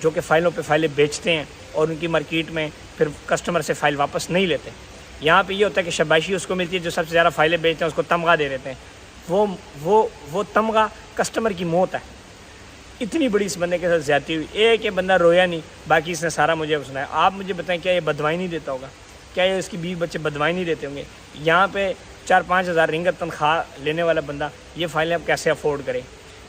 جو کہ فائلوں پہ فائلیں بیچتے ہیں اور ان کی مارکیٹ میں پھر کسٹمر سے فائل واپس نہیں لیتے. یہاں پہ یہ ہوتا ہے کہ شاباشی اس کو ملتی ہے جو سب سے زیادہ فائلیں بیچتے ہیں، اس کو تمغہ دے دیتے ہیں. وہ تمغہ کسٹمر کی موت ہے. اتنی بڑی اس بندے کے ساتھ زیادتی ہوئی، ایک یہ بندہ رویا نہیں، باقی اس نے سارا مجھے سنایا. آپ مجھے بتائیں کیا یہ بدوائی نہیں دیتا ہوگا؟ کیا یہ اس کی بیوی بچے بدوائی نہیں دیتے ہوں گے؟ یہاں پہ 4-5 ہزار رنگت تنخواہ لینے والا بندہ یہ فائلیں اب کیسے افورڈ کرے؟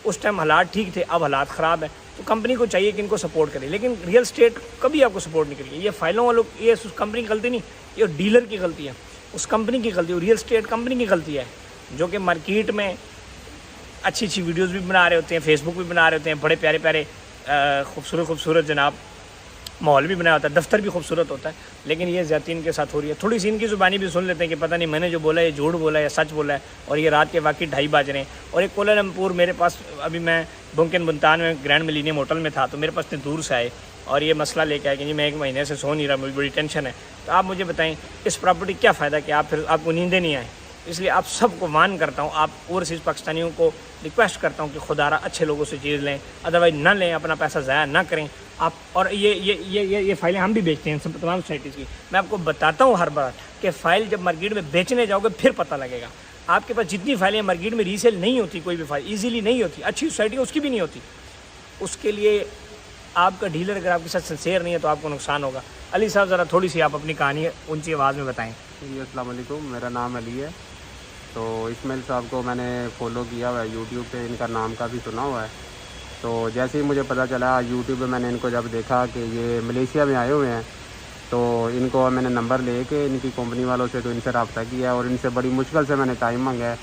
اس ٹائم حالات ٹھیک تھے، اب حالات خراب ہیں. تو کمپنی کو چاہیے کہ ان کو سپورٹ کرے، لیکن ریئل اسٹیٹ کبھی آپ کو سپورٹ نہیں کرے گی. یہ فائلوں والوں یہ اس کمپنی کی غلطی نہیں، یہ ڈیلر کی غلطی ہے، اس کمپنی کی غلطی ہے، ریئل اسٹیٹ کمپنی کی غلطی ہے جو کہ مارکیٹ میں اچھی اچھی ویڈیوز بھی بنا رہے ہوتے ہیں، فیس بک بھی بنا رہے ہوتے ہیں، بڑے پیارے پیارے خوبصورت جناب ماحول بھی بنا ہوتا ہے، دفتر بھی خوبصورت ہوتا ہے، لیکن یہ زیادتی ان کے ساتھ ہو رہی ہے. تھوڑی سی ان کی زبانی بھی سن لیتے ہیں کہ پتہ نہیں میں نے جو بولا ہے یہ جھوٹ بولا ہے یا سچ بولا ہے. اور یہ رات کے واقعی 2:30 بج رہے ہیں. اور ایک کوالالمپور میرے پاس، ابھی میں بنکن بنتان میں گرینڈ ملینیم ہوٹل میں تھا، تو میرے پاس اتنے دور سے آئے اور یہ مسئلہ لے کے آئے کہ جی میں 1 مہینے سے سو نہیں رہا، مجھے بڑی ٹینشن ہے. تو آپ مجھے بتائیں اس پراپرٹی کیا فائدہ کہ آپ کو نیندیں نہیں آئیں. اس لیے آپ سب کو وان کرتا ہوں، آپ اوورسیز پاکستانیوں کو ریکویسٹ کرتا ہوں کہ خدا را اچھے لوگوں سے چیز لیں، ادروائز نہ لیں، اپنا پیسہ ضائع نہ کریں آپ. اور یہ فائلیں ہم بھی بیچتے ہیں سب تمام سوسائٹیز کی. میں آپ کو بتاتا ہوں ہر بار کہ فائل جب مارکیٹ میں بیچنے جاؤ گے پھر پتہ لگے گا. آپ کے پاس جتنی فائلیں مارکیٹ میں ریسیل نہیں ہوتی، کوئی بھی فائل ایزیلی نہیں ہوتی، اچھی سوسائٹی اس کی بھی نہیں ہوتی. اس کے لیے آپ کا ڈیلر اگر آپ کے ساتھ سنسیئر نہیں ہے تو آپ کو نقصان ہوگا. علی صاحب ذرا تھوڑی سی آپ اپنی کہانی اونچی آواز میں بتائیں. جی السلام علیکم، میرا نام علی ہے. تو اسماعیل صاحب کو میں نے فالو کیا ہوا ہے یوٹیوب پہ، ان کا نام کافی سنا ہوا ہے. تو جیسے ہی مجھے پتہ چلا یوٹیوب پہ، میں نے ان کو جب دیکھا کہ یہ ملیشیا میں آئے ہوئے ہیں، تو ان کو میں نے نمبر لے کے ان کی کمپنی والوں سے تو ان سے رابطہ کیا اور ان سے بڑی مشکل سے میں نے ٹائم مانگا ہے.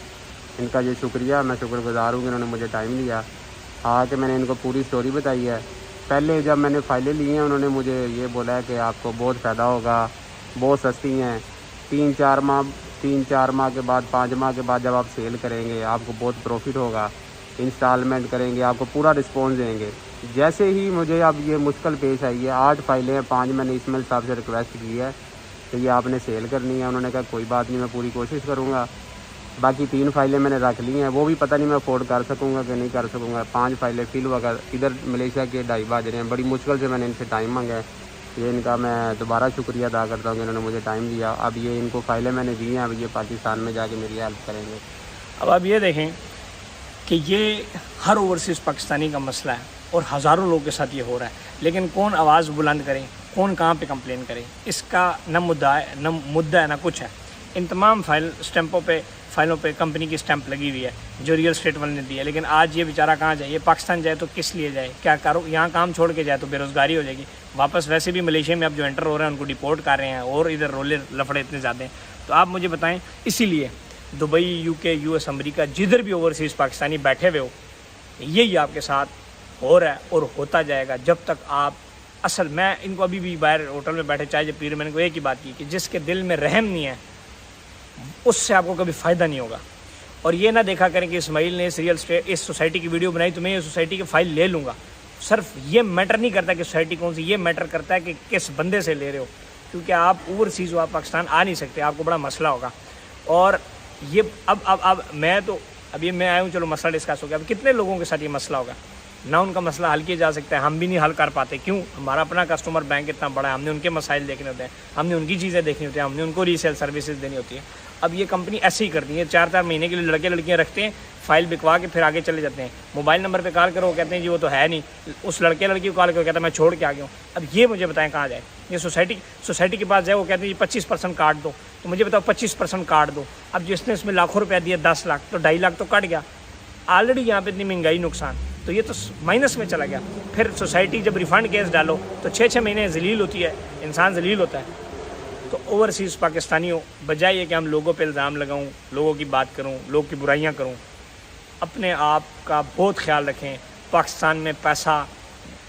ان کا یہ شکریہ، میں شکر گزار ہوں کہ انہوں نے مجھے ٹائم دیا. آ کے میں نے ان کو پوری سٹوری بتائی ہے. پہلے جب میں نے فائلیں لی ہیں انہوں نے مجھے یہ بولا ہے کہ آپ کو بہت فائدہ ہوگا، بہت سستی ہیں، 3-4 ماہ کے بعد 5 ماہ کے بعد جب آپ سیل کریں گے آپ کو بہت پروفٹ ہوگا، انسٹالمنٹ کریں گے آپ کو پورا رسپانس دیں گے. جیسے ہی مجھے اب یہ مشکل پیش آئی ہے، 8 فائلیں ہیں، 5 میں نے اسماعیل صاحب سے ریکویسٹ کی ہے کہ یہ آپ نے سیل کرنی ہے. انہوں نے کہا کوئی بات نہیں، میں پوری کوشش کروں گا. باقی 3 فائلیں میں نے رکھ لی ہیں، وہ بھی پتہ نہیں میں افورڈ کر سکوں گا کہ نہیں کر سکوں گا. 5 فائلیں فی الوقت ادھر ملیشیا کے 2:30 بج رہے ہیں، بڑی مشکل سے میں نے ان سے ٹائم مانگا ہے. یہ ان کا میں دوبارہ شکریہ ادا کرتا ہوں کہ انہوں نے مجھے ٹائم دیا. اب یہ ان کو فائلیں میں نے دی ہیں، اب یہ پاکستان میں جا کے میری ہیلپ کریں گے. اب آپ یہ دیکھیں کہ یہ ہر اوورسیز پاکستانی کا مسئلہ ہے اور ہزاروں لوگوں کے ساتھ یہ ہو رہا ہے، لیکن کون آواز بلند کرے، کون کہاں پہ کمپلین کرے، اس کا نہ مدعا ہے نہ کچھ ہے. ان تمام فائلوں پہ کمپنی کی سٹیمپ لگی ہوئی ہے جو ریئل اسٹیٹ والے نے دی ہے. لیکن آج یہ بیچارہ کہاں جائے؟ یہ پاکستان جائے تو کس لیے جائے؟ کیا کرو؟ یہاں کام چھوڑ کے جائے تو بے روزگاری ہو جائے گی. واپس ویسے بھی ملیشیا میں اب جو انٹر ہو رہے ہیں ان کو ڈپورٹ کر رہے ہیں اور ادھر رولے لفڑے اتنے زیادہ ہیں. تو آپ مجھے بتائیں، اسی لیے دبئی، UK، US، امریکہ، جدھر بھی اوورسیز پاکستانی بیٹھے ہوئے ہو، یہی آپ کے ساتھ ہو رہا ہے اور ہوتا جائے گا جب تک آپ میں ان کو ابھی بھی باہر ہوٹل میں بیٹھے چائے جب پی رہے، میں نے کو ایک ہی بات کی کہ جس کے دل میں رحم نہیں ہے اس سے آپ کو کبھی فائدہ نہیں ہوگا. اور یہ نہ دیکھا کریں کہ اسماعیل نے اس سوسائٹی کی ویڈیو بنائی تو میں یہ سوسائٹی کی فائل لے لوں گا. صرف یہ میٹر نہیں کرتا کہ سوسائٹی کون سی، یہ میٹر کرتا ہے کہ کس بندے سے لے رہے ہو. کیونکہ آپ اوورسیز ہو، آپ پاکستان آ نہیں سکتے، آپ کو بڑا مسئلہ ہوگا. اور یہ اب میں آیا ہوں، چلو مسئلہ ڈسکس ہو گیا. اب کتنے لوگوں کے ساتھ یہ مسئلہ ہوگا؟ نہ ان کا مسئلہ حل کیا جا سکتا ہے، ہم بھی نہیں حل کر پاتے. کیوں؟ ہمارا اپنا کسٹمر بینک اتنا بڑا ہے، ہم نے ان کے مسائل دیکھنے ہوتے ہیں، ہم نے ان کی چیزیں دیکھنی ہوتی ہیں، ہم نے ان کو ریسیل سروسز دینی ہوتی ہے. اب یہ کمپنی ایسے ہی کرتی ہے، 4 مہینے کے لیے لڑکے لڑکیاں رکھتے ہیں، فائل بکوا کے پھر آگے چلے جاتے ہیں. موبائل نمبر پہ کال کرو، وہ کہتے ہیں جی وہ تو ہے نہیں. اس لڑکے لڑکی کو کال کرو، کہتا ہے میں چھوڑ کے آ گیا ہوں. اب یہ مجھے بتائیں کہاں جائے؟ یہ سوسائٹی کے پاس جائے، وہ کہتے ہیں جی 25% کاٹ دو. تو مجھے بتاؤ 25% کاٹ دو. اب جس نے اس میں لاکھوں روپیہ دیا، 10 لاکھ، تو 2.5 لاکھ تو کٹ گیا. آلریڈی یہاں پہ اتنی مہنگائی، نقصان، تو یہ تو مائنس میں چلا گیا. پھر سوسائٹی جب ریفنڈ کیس ڈالو تو 6 مہینے ذلیل ہوتی ہے، انسان ذلیل ہوتا ہے. تو اوورسیز پاکستانیوں، بجائے یہ کہ ہم لوگوں پہ الزام لگاؤں، لوگوں کی بات کروں، لوگ کی برائیاں کروں، اپنے آپ کا بہت خیال رکھیں. پاکستان میں پیسہ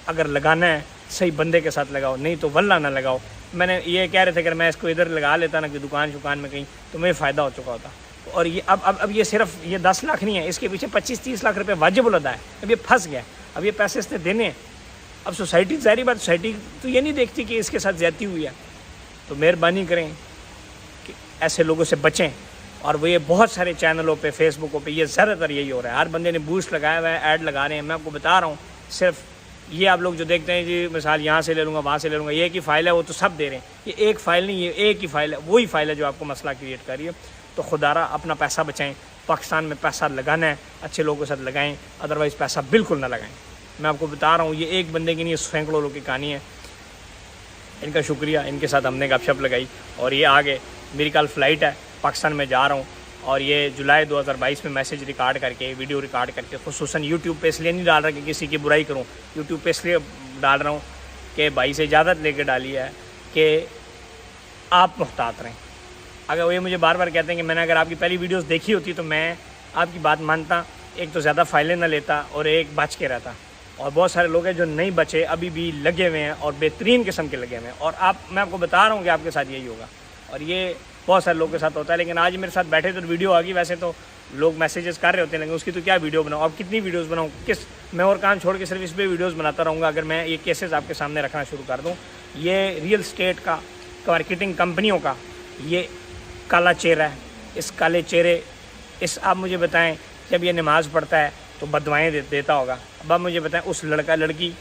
اگر لگانا ہے صحیح بندے کے ساتھ لگاؤ، نہیں تو واللہ نہ لگاؤ. میں نے یہ کہہ رہے تھے کہ میں اس کو ادھر لگا لیتا نا کہ دکان میں کہیں، تو مجھے فائدہ ہو چکا ہوتا. اور یہ اب یہ صرف یہ 10 لاکھ نہیں ہے، اس کے پیچھے 25-30 لاکھ روپے واجب الادا ہے. اب یہ پھنس گیا، اب یہ پیسے اس نے دینے ہیں. اب سوسائٹی، ظاہری بات، سوسائٹی تو یہ نہیں دیکھتی کہ اس کے ساتھ زیادتی ہوئی ہے. تو مہربانی کریں کہ ایسے لوگوں سے بچیں. اور وہ یہ بہت سارے چینلوں پہ، فیس بکوں پہ یہ زیادہ تر یہی ہو رہا ہے. ہر بندے نے بوسٹ لگایا ہوا ہے، ایڈ لگا رہے ہیں. میں آپ کو بتا رہا ہوں، صرف یہ آپ لوگ جو دیکھتے ہیں جی مثال یہاں سے لے لوں گا وہاں سے لے لوں گا، یہ ایک ہی فائل ہے، وہ تو سب دے رہے ہیں، یہ ایک فائل نہیں، یہ ایک ہی فائل ہے، وہی فائل ہے جو آپ کو مسئلہ کریٹ کر رہی ہے۔ تو خدا را اپنا پیسہ بچائیں، پاکستان میں پیسہ لگانا ہے اچھے لوگوں کے ساتھ لگائیں، ادروائز پیسہ بالکل نہ لگائیں۔ میں آپ کو بتا رہا ہوں یہ ایک بندے کی نہیں، سینکڑوں لوگوں کی کہانی ہے۔ ان کا شکریہ، ان کے ساتھ ہم نے گپ شپ لگائی اور یہ آگے میری کل فلائٹ ہے، پاکستان میں جا رہا ہوں، اور یہ جولائی 2022 میں میسیج ریکارڈ کر کے ویڈیو ریکارڈ کر کے خصوصاً یوٹیوب پہ اس لیے نہیں ڈال رہا کہ کسی کی برائی کروں، یوٹیوب پہ اس لیے ڈال رہا ہوں کہ بھائی سے اجازت لے کے ڈالی ہے کہ آپ محتاط رہیں۔ اگر وہ یہ مجھے بار بار کہتے ہیں کہ میں نے اگر آپ کی پہلی ویڈیوز دیکھی ہوتی تو میں آپ کی بات مانتا، ایک تو زیادہ فائلیں نہ لیتا اور ایک بچ کے رہتا، اور بہت سارے لوگ ہیں جو نہیں بچے ابھی بھی لگے ہوئے ہیں اور بہترین قسم کے لگے ہوئے ہیں، اور میں آپ کو بتا رہا ہوں کہ آپ کے ساتھ یہی ہوگا، اور یہ بہت سارے لوگوں کے ساتھ ہوتا ہے۔ لیکن آج میرے ساتھ بیٹھے تو ویڈیو آ گئی، ویسے تو لوگ میسیجز کر رہے ہوتے ہیں لیکن اس کی تو کیا ویڈیو بناؤں، اب کتنی ویڈیوز بناؤں، میں اور کام چھوڑ کے صرف اس پہ ویڈیوز بناتا رہوں گا اگر میں یہ کیسز آپ کے سامنے رکھنا شروع کر دوں۔ یہ ریئل اسٹیٹ کا مارکیٹنگ کمپنیوں کا یہ کالا چہرہ ہے، اس کالے چہرے آپ مجھے بتائیں جب یہ نماز پڑھتا ہے تو بدوائیں دیتا ہوگا، اب آپ مجھے بتائیں اس لڑکی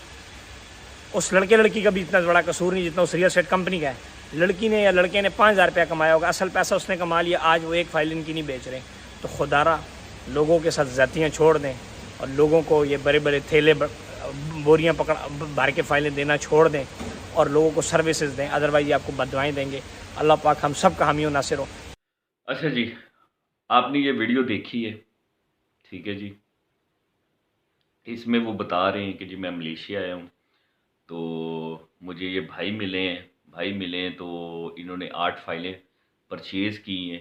کا بھی اتنا بڑا قصور نہیں جتنا اس ریئل اسٹیٹ کمپنی کا ہے۔ لڑکی نے یا لڑکے نے 5,000 روپیہ کمایا ہوگا، اصل پیسہ اس نے کما لیا، آج وہ ایک فائل ان کی نہیں بیچ رہے۔ تو خدا را لوگوں کے ساتھ زیادتیاں چھوڑ دیں اور لوگوں کو یہ بڑے بڑے تھیلے بوریاں بھر کے فائلیں دینا چھوڑ دیں اور لوگوں کو سروسز دیں، ادروائز یہ آپ کو بددعائیں دیں گے۔ اللہ پاک ہم سب کا حامی و ناصر ہو۔ اچھا جی، آپ نے یہ ویڈیو دیکھی ہے، ٹھیک ہے جی، اس میں وہ بتا رہے ہیں کہ جی میں ملیشیا آیا ہوں، تو مجھے یہ بھائی ملے ہیں تو انہوں نے 8 فائلیں پرچیز کی ہیں،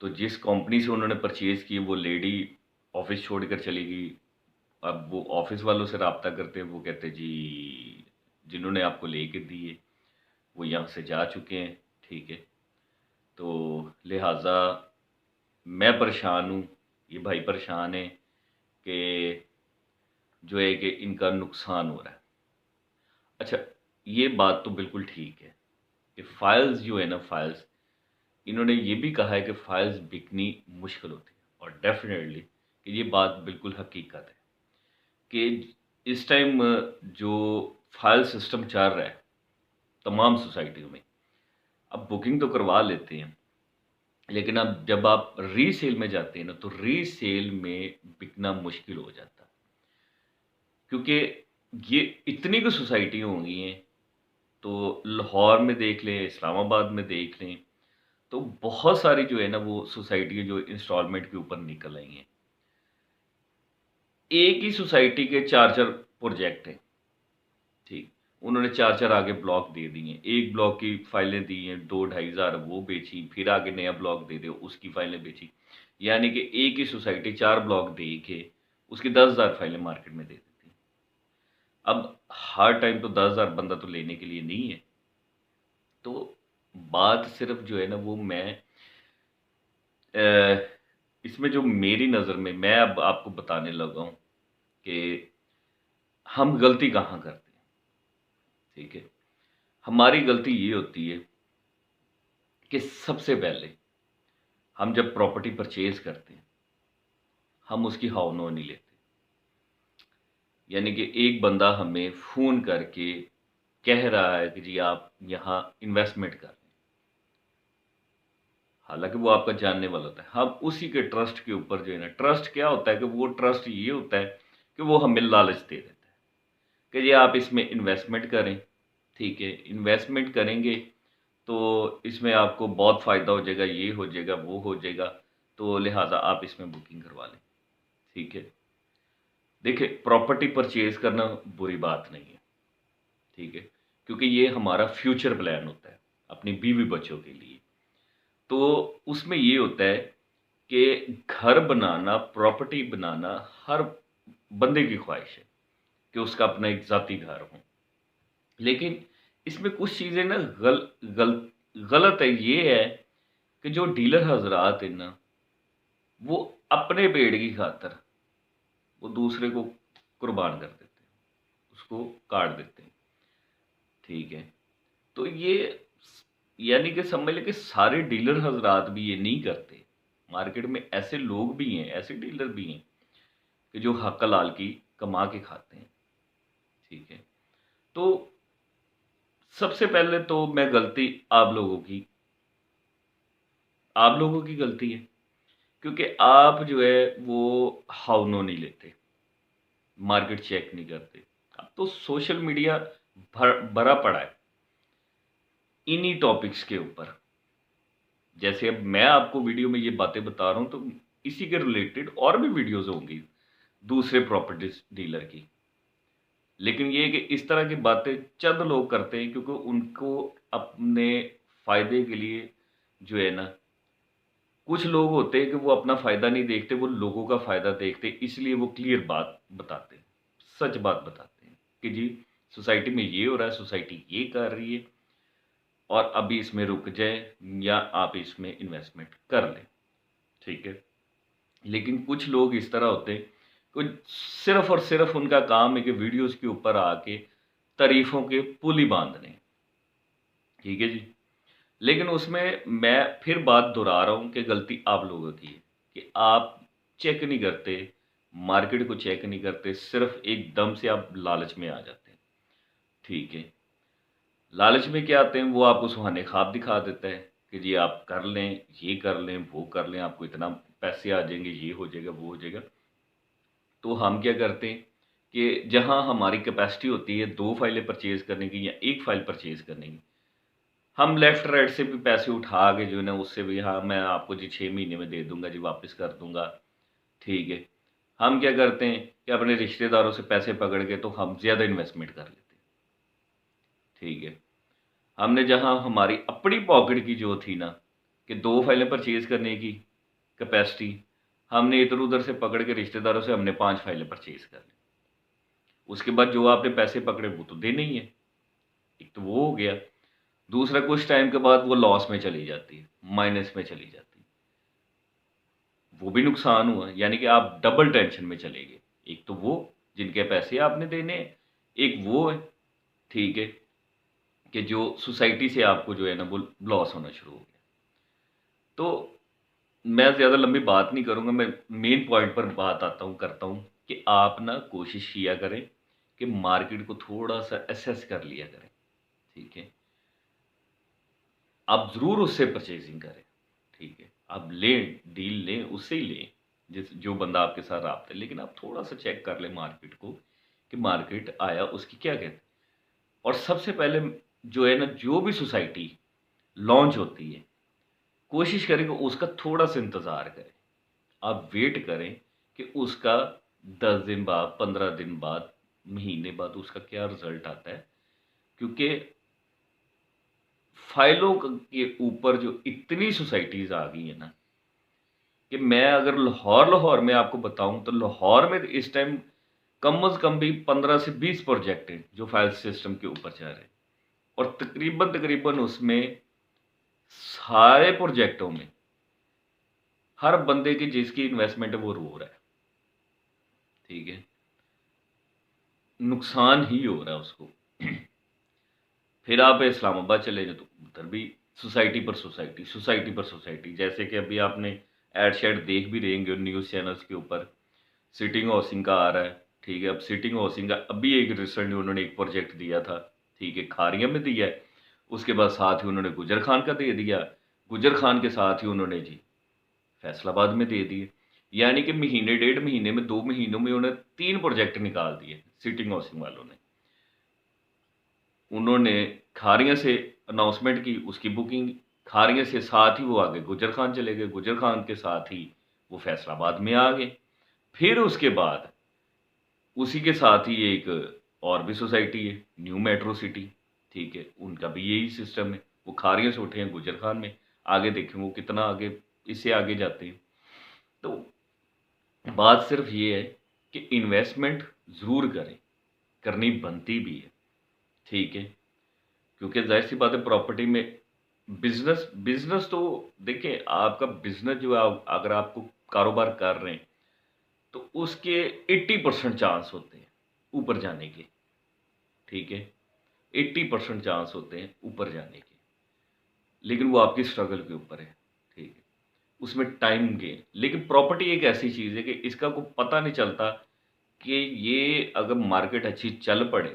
تو جس کمپنی سے انہوں نے پرچیز کی وہ لیڈی آفس چھوڑ کر چلی گئی۔ اب وہ آفس والوں سے رابطہ کرتے ہیں، وہ کہتے جی جنہوں نے آپ کو لے کے دیے وہ یہاں سے جا چکے ہیں، ٹھیک ہے، تو لہٰذا میں پریشان ہوں، یہ بھائی پریشان ہیں کہ جو ہے کہ ان کا نقصان ہو رہا ہے۔ اچھا، یہ بات تو بالکل ٹھیک ہے کہ فائلز جو ہے نا، فائلز انہوں نے یہ بھی کہا ہے کہ فائلز بکنی مشکل ہوتی ہے، اور ڈیفینیٹلی کہ یہ بات بالکل حقیقت ہے کہ اس ٹائم جو فائل سسٹم چل رہا ہے تمام سوسائٹیوں میں، اب بکنگ تو کروا لیتے ہیں لیکن اب جب آپ ری سیل میں جاتے ہیں نا تو ری سیل میں بکنا مشکل ہو جاتا ہے، کیونکہ یہ اتنی کو سوسائٹی ہوں گی ہیں، تو لاہور میں دیکھ لیں، اسلام آباد میں دیکھ لیں، تو بہت ساری جو ہے نا وہ سوسائٹی جو انسٹالمنٹ کے اوپر نکل آئی ہیں۔ ایک ہی سوسائٹی کے 4 پروجیکٹ ہیں، ٹھیک، انہوں نے 4 آگے بلاک دے دی ہیں، ایک بلاک کی فائلیں دی ہیں 2-2.5 ہزار وہ بیچی، پھر آگے نیا بلاک دے دے اس کی فائلیں بیچی، یعنی کہ ایک ہی سوسائٹی 4 بلاک دے کے اس کی 10,000 فائلیں مارکیٹ میں دے دیتی ہیں۔ اب ہر ٹائم تو 10,000 بندہ تو لینے کے لیے نہیں ہے، تو بات صرف جو ہے نا وہ میں اس میں جو میری نظر میں اب آپ کو بتانے لگا ہوں کہ ہم غلطی کہاں کرتے ہیں، ٹھیک ہے، ہماری غلطی یہ ہوتی ہے کہ سب سے پہلے ہم جب پراپرٹی پرچیز کرتے ہیں ہم اس کی ہاؤ نو نہیں لیتے، یعنی کہ ایک بندہ ہمیں فون کر کے کہہ رہا ہے کہ جی آپ یہاں انویسٹمنٹ کر، حالانکہ وہ آپ کا جاننے والا ہوتا ہے، ہم اسی کے ٹرسٹ کے اوپر جو ہے نا، ٹرسٹ کیا ہوتا ہے کہ وہ ٹرسٹ یہ ہوتا ہے کہ وہ ہمیں لالچ دے دیتا ہے کہ جی آپ اس میں انویسٹمنٹ کریں، ٹھیک ہے، انویسٹمنٹ کریں گے تو اس میں آپ کو بہت فائدہ ہو جائے گا، یہ ہو جائے گا، وہ ہو جائے گا، تو لہٰذا آپ اس میں بکنگ کروا لیں، ٹھیک ہے۔ دیکھیں، پراپرٹی پرچیز کرنا بری بات نہیں ہے، ٹھیک ہے، کیونکہ یہ ہمارا فیوچر پلان ہوتا ہے اپنی بیوی بچوں کے لیے، تو اس میں یہ ہوتا ہے کہ گھر بنانا، پراپرٹی بنانا ہر بندے کی خواہش ہے کہ اس کا اپنا ایک ذاتی گھر ہو، لیکن اس میں کچھ چیزیں نا غلط ہے، یہ ہے کہ جو ڈیلر حضرات ہیں نا وہ اپنے پیڑ کی خاطر وہ دوسرے کو قربان کر دیتے ہیں، اس کو کاٹ دیتے ہیں، ٹھیک ہے، تو یہ یعنی کہ سمجھ لیں کہ سارے ڈیلر حضرات بھی یہ نہیں کرتے، مارکیٹ میں ایسے لوگ بھی ہیں، ایسے ڈیلر بھی ہیں کہ جو حق حلال کی کما کے کھاتے ہیں، ٹھیک ہے، تو سب سے پہلے تو میں غلطی آپ لوگوں کی غلطی ہے، کیونکہ آپ جو ہے وہ ہاؤ نو نہیں لیتے، مارکیٹ چیک نہیں کرتے۔ اب تو سوشل میڈیا بھرا پڑا ہے انہی ٹاپکس کے اوپر، جیسے اب میں آپ کو ویڈیو میں یہ باتیں بتا رہا ہوں تو اسی کے ریلیٹڈ اور بھی ویڈیوز ہوں گی دوسرے پراپرٹی ڈیلر کی، لیکن یہ کہ اس طرح کی باتیں چند لوگ کرتے ہیں کیونکہ ان کو اپنے فائدے کے لیے جو ہے نا، کچھ لوگ ہوتے ہیں کہ وہ اپنا فائدہ نہیں دیکھتے، وہ لوگوں کا فائدہ دیکھتے، اس لیے وہ کلیئر بات بتاتے ہیں، سچ بات بتاتے ہیں کہ جی سوسائٹی میں یہ ہو رہا ہے، سوسائٹی یہ کر رہی ہے اور ابھی اس میں رک جائے یا آپ اس میں انویسٹمنٹ کر لیں، ٹھیک ہے۔ لیکن کچھ لوگ اس طرح ہوتے ہیں کہ صرف اور صرف ان کا کام ہے کہ ویڈیوز کے اوپر آ کے تعریفوں کے پل ہی باندھنے، ٹھیک ہے جی۔ لیکن اس میں پھر بات دہرا رہا ہوں کہ غلطی آپ لوگوں کی ہے کہ آپ چیک نہیں کرتے، مارکیٹ کو چیک نہیں کرتے، صرف ایک دم سے آپ لالچ میں آ جاتے ہیں، ٹھیک ہے۔ لالچ میں کیا آتے ہیں، وہ آپ کو سہانے خواب دکھا دیتا ہے کہ جی آپ کر لیں، یہ کر لیں، وہ کر لیں، آپ کو اتنا پیسے آ جائیں گے، یہ ہو جائے گا، وہ ہو جائے گا۔ تو ہم کیا کرتے ہیں کہ جہاں ہماری کیپیسٹی ہوتی ہے 2 فائلیں پرچیز کرنے کی یا 1 فائل پرچیز کرنے کی، ہم لیفٹ رائٹ سے بھی پیسے اٹھا کے جو ہے نا اس سے بھی، ہاں میں آپ کو جی 6 مہینے میں دے دوں گا جی، واپس کر دوں گا، ٹھیک ہے۔ ہم کیا کرتے ہیں کہ اپنے رشتہ داروں سے پیسے پکڑ کے تو ہم زیادہ انویسٹمنٹ کر لیتے ہیں، ٹھیک ہے۔ ہم نے جہاں ہماری اپنی پاکٹ کی جو تھی نا کہ 2 فائلیں پرچیز کرنے کی کیپیسٹی، ہم نے ادھر ادھر سے پکڑ کے رشتہ داروں سے ہم نے 5 فائلیں پرچیز کر لی۔ اس کے بعد جو آپ نے پیسے پکڑے وہ تو دینے ہی ہیں، ایک تو وہ ہو گیا، دوسرا کچھ ٹائم کے بعد وہ لاس میں چلی جاتی ہے، مائنس میں چلی جاتی ہے، وہ بھی نقصان ہوا، یعنی کہ آپ ڈبل ٹینشن میں چلے گئے، ایک تو وہ جن کے پیسے آپ نے دینے ہیں، ایک وہ ہے، ٹھیک ہے، کہ جو سوسائٹی سے آپ کو جو ہے نا وہ لاس ہونا شروع ہو گیا۔ تو میں زیادہ لمبی بات نہیں کروں گا، میں مین پوائنٹ پر بات کرتا ہوں کہ آپ نا کوشش کیا کریں کہ مارکیٹ کو تھوڑا سا ایسیس کر لیا کریں، ٹھیک ہے۔ آپ ضرور اس سے پرچیزنگ کریں، ٹھیک ہے، آپ لیں، ڈیل لیں، اس سے ہی لیں جو بندہ آپ کے ساتھ رابطہ ہے، لیکن آپ تھوڑا سا چیک کر لیں مارکیٹ کو کہ مارکیٹ آیا اس کی کیا کہتے ہیں۔ اور سب سے پہلے جو ہے نا جو بھی سوسائٹی لانچ ہوتی ہے، کوشش کریں کہ اس کا تھوڑا سا انتظار کریں، آپ ویٹ کریں کہ اس کا 10 دن بعد، 15 دن بعد، مہینے بعد اس کا کیا رزلٹ آتا ہے، کیونکہ فائلوں کے اوپر جو اتنی سوسائٹیز آ گئی ہیں نا کہ میں اگر لاہور میں آپ کو بتاؤں تو لاہور میں اس ٹائم کم از کم بھی 15 سے 20 پروجیکٹ ہیں جو فائل سسٹم کے اوپر چل رہے ہیں، اور تقریباً اس میں سارے پروجیکٹوں میں ہر بندے کی جس کی انویسٹمنٹ ہے وہ رو رہا ہے، ٹھیک ہے، نقصان ہی ہو رہا ہے اس کو۔ پھر آپ اسلام آباد چلے جائیں تو ادھر بھی سوسائٹی پر سوسائٹی، جیسے کہ ابھی آپ نے ایڈ شیڈ دیکھ بھی رہیں گے نیوز چینلز کے اوپر، سٹنگ ہاؤسنگ کا آ رہا ہے، ٹھیک ہے۔ اب سٹنگ ہاؤسنگ کا ابھی ایک ریسنٹلی انہوں نے ایک پروجیکٹ دیا تھا، ٹھیک ہے، کھاریاں میں دیا ہے، اس کے بعد ساتھ ہی انہوں نے گجر خان کا دے دیا، گجر خان کے ساتھ ہی انہوں نے جی فیصل آباد میں دے دیے، یعنی کہ مہینے 1.5 مہینے میں 2 مہینوں میں انہوں نے 3 پروجیکٹ نکال دیے سٹنگ ہاؤسنگ والوں نے۔ انہوں نے کھاریاں سے اناؤنسمنٹ کی، اس کی بکنگ، کھاریاں سے ساتھ ہی وہ آگے گجر خان چلے گئے، گجر خان کے ساتھ ہی وہ فیصل آباد میں آ گئے، پھر اس کے بعد اسی کے ساتھ ہی ایک اور بھی سوسائٹی ہے نیو میٹرو سٹی، ٹھیک ہے، ان کا بھی یہی سسٹم ہے، وہ کھاریوں سے اٹھے ہیں گجر خان میں، آگے دیکھیں وہ کتنا آگے اس سے آگے جاتے ہیں۔ تو بات صرف یہ ہے کہ انویسٹمنٹ ضرور کرنی بنتی بھی ہے، ٹھیک ہے، کیونکہ ظاہر سی بات ہے پراپرٹی میں بزنس تو دیکھیں، آپ کا بزنس جو ہے اگر آپ کو کاروبار کر رہے ہیں تو اس کے 80% چانس ہوتے ہیں اوپر جانے کے، ٹھیک ہے، 80% چانس ہوتے ہیں اوپر جانے کے، لیکن وہ آپ کی سٹرگل کے اوپر ہے، ٹھیک ہے، اس میں ٹائم گین۔ لیکن پراپرٹی ایک ایسی چیز ہے کہ اس کا کوئی پتہ نہیں چلتا کہ یہ اگر مارکیٹ اچھی چل پڑے